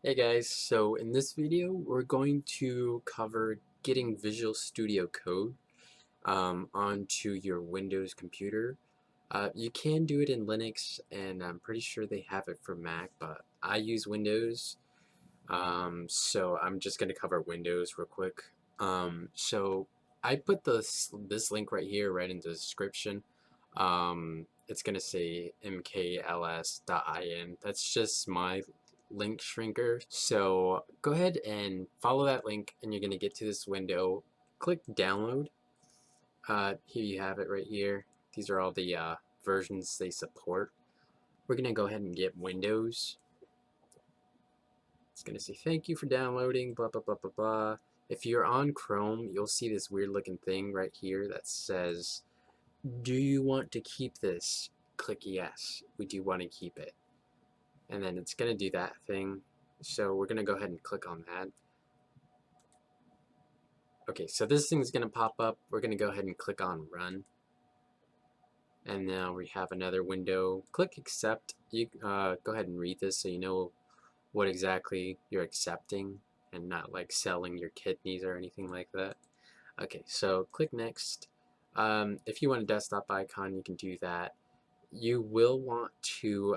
Hey guys, so in this video we're going to cover getting Visual Studio Code onto your Windows computer. You can do it in Linux and I'm pretty sure they have it for Mac, but I use Windows, so I'm just going to cover Windows real quick. So I put this link right here right in the description. It's going to say mkls.in. That's just my link shrinker. So go ahead and follow that link and you're going to get to this window. Click download. Here you have it right here. These are all the versions they support. We're going to go ahead and get Windows. It's going to say thank you for downloading, blah, blah, blah, blah, blah. If you're on Chrome, you'll see this weird looking thing right here that says, do you want to keep this? Click yes. We do want to keep it. And then it's going to do that thing. So we're going to go ahead and click on that. Okay, so this thing's going to pop up. We're going to go ahead and click on run. And now we have another window. Click accept. You go ahead and read this so you know what exactly you're accepting and not like selling your kidneys or anything like that. Okay, so click next. If you want a desktop icon, you can do that. You will want to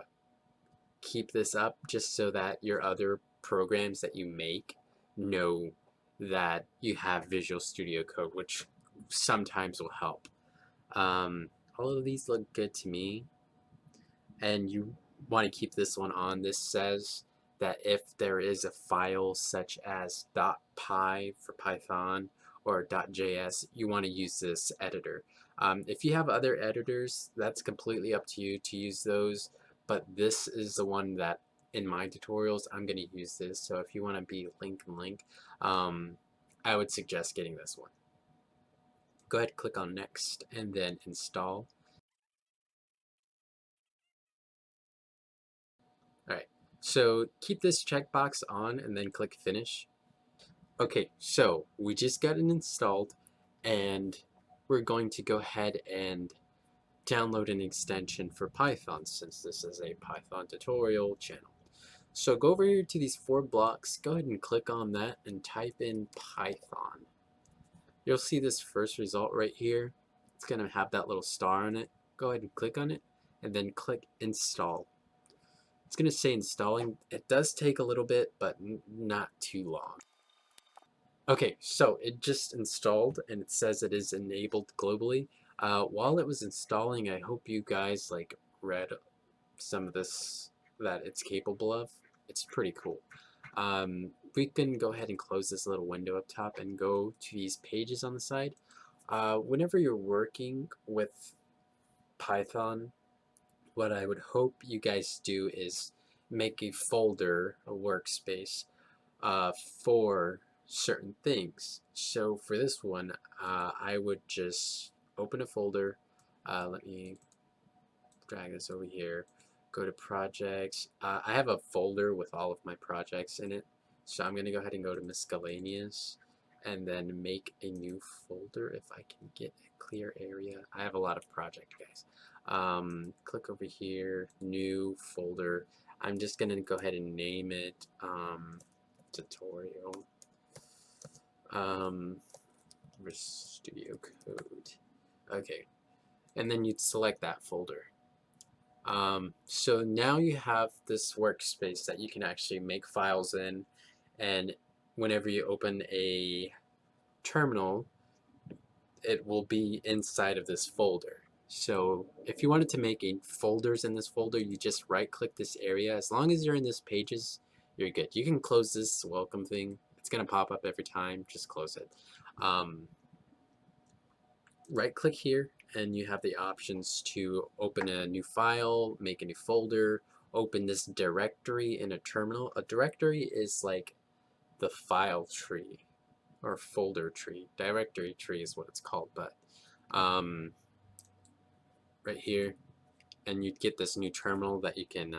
keep this up just so that your other programs that you make know that you have Visual Studio Code, which sometimes will help. All of these look good to me, and you want to keep this one on. This says that if there is a file such as .py for Python or .js, you want to use this editor. If you have other editors, that's completely up to you to use those, but this is the one that in my tutorials I'm going to use this. So if you want to be link and link, I would suggest getting this one. Go ahead, click on next, and then install. Alright, so keep this checkbox on and then click finish. Okay, so we just got it installed and we're going to go ahead and download an extension for Python since this is a Python tutorial channel. So go over here to these 4 blocks, go ahead and click on that and type in Python. You'll see this first result right here. It's going to have that little star on it. Go ahead and click on it and then click install. It's going to say installing. It does take a little bit, but not too long. Okay, so it just installed and it says it is enabled globally. While it was installing, I hope you guys read some of this that it's capable of. It's pretty cool. We can go ahead and close this little window up top and go to these pages on the side. Whenever you're working with Python, what I would hope you guys do is make a folder, a workspace, for certain things. So for this one, I would just open a folder. Let me drag this over here. Go to projects. I have a folder with all of my projects in it. So I'm going to go ahead and go to miscellaneous and then make a new folder if I can get a clear area. I have a lot of projects, guys. Click over here, new folder. I'm just going to go ahead and name it tutorial Studio Code. Okay, and then you'd select that folder. So now you have this workspace that you can actually make files in, and whenever you open a terminal, it will be inside of this folder. So if you wanted to make folders in this folder, you just right click this area. As long as you're in this pages, you're good. You can close this welcome thing. It's going to pop up every time. Just close it. Right click here and you have the options to open a new file, make a new folder, open this directory in a terminal. A directory is like the file tree or folder tree. Directory tree is what it's called, but right here, and you'd get this new terminal that you can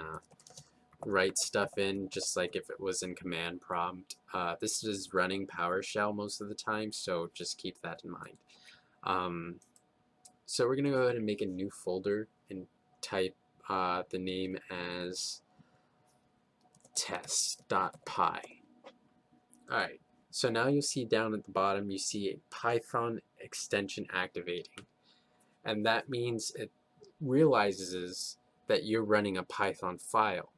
write stuff in, just like if it was in command prompt. This is running PowerShell most of the time, so just keep that in mind. So we're going to go ahead and make a new folder and type the name as test.py. Alright, so now you'll see down at the bottom, you see a Python extension activating. And that means it realizes that you're running a Python file.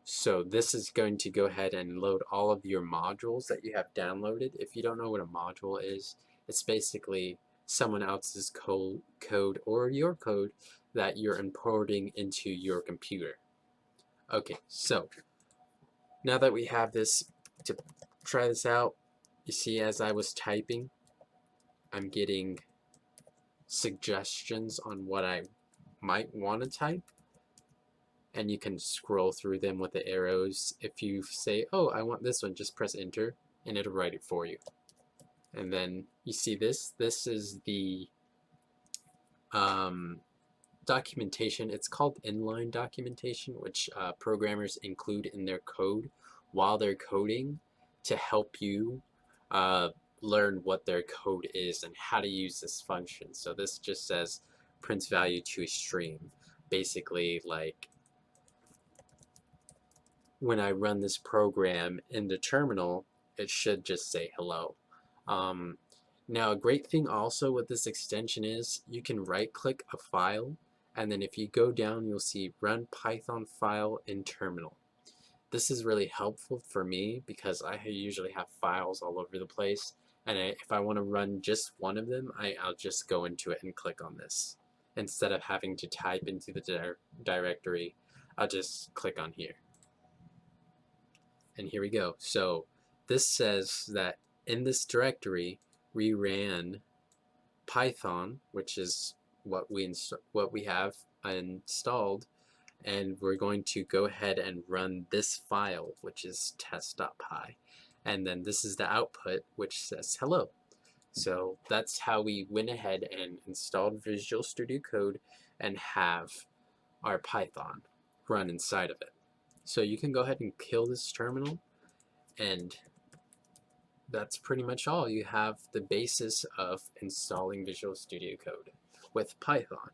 So this is going to go ahead and load all of your modules that you have downloaded. If you don't know what a module is, it's basically someone else's code or your code that you're importing into your computer. Okay, so now that we have this, to try this out, you see as I was typing, I'm getting suggestions on what I might want to type, and you can scroll through them with the arrows. If you say, oh, I want this one, just press enter and it'll write it for you. And then you see this is the documentation. It's called inline documentation, which programmers include in their code while they're coding to help you learn what their code is and how to use this function. So this just says prints value to a stream. Basically, like when I run this program in the terminal, it should just say hello. Now, a great thing also with this extension is you can right-click a file, and then if you go down, you'll see Run Python File in Terminal. This is really helpful for me because I usually have files all over the place, and if I want to run just one of them, I'll just go into it and click on this. Instead of having to type into the directory, I'll just click on here. And here we go. So this says that in this directory, we ran Python, which is what we have installed, and we're going to go ahead and run this file, which is test.py, and then this is the output, which says hello. So that's how we went ahead and installed Visual Studio Code and have our Python run inside of it. So you can go ahead and kill this terminal, and that's pretty much all. You have the basis of installing Visual Studio Code with Python.